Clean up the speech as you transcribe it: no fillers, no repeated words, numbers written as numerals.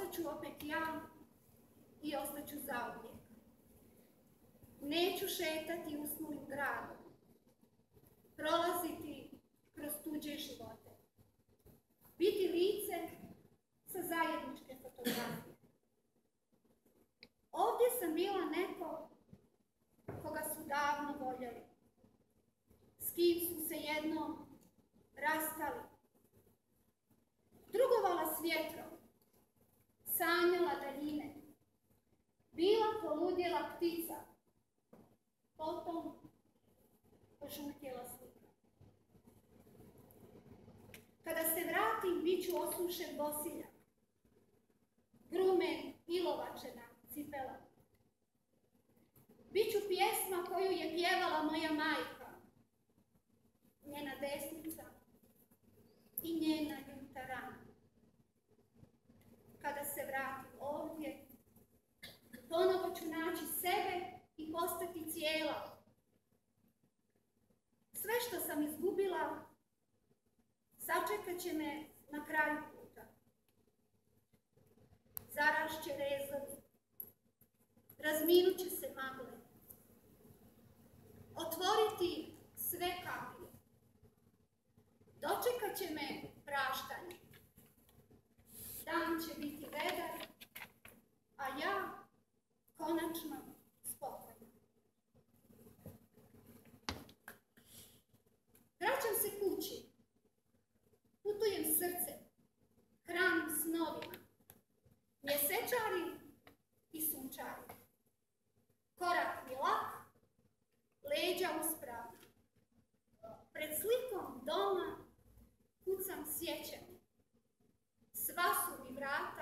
ostaću opet ja i ostaću zauvijek. Neću šetati usnulim gradom, prolaziti kroz tuđe živote, biti lice sa zajedničke fotografije. Ovdje sam bila neko koga su davno voljeli, s kim su se jednom rastali, drugovala s vjetrom, sanjala daljine, bila poludjela ptica, potom požutjela slika. Kada se vratim, bit ću osušen bosiljak, grumen ilovačena cipela. Biću pjesma koju je pjevala moja majka, njena desnica i njena ljuta rana. Kada se vratim ovdje, ponovo ću naći sebe i postati cijela. Sve što sam izgubila, sačekat će me na kraju puta. Zarašće rezovi, razminut će se magle, otvoriti sve kaplje. Dočekat će me praštanje. Dan će biti vedar, a ja konačno spokojna. Vraćam se kući, putujem srcem, hranim snovima, mjesečari i sunčari. Korak mi lak, leđa uspravna. Pred slikom doma kucam sjećanje. Sva su mi vrata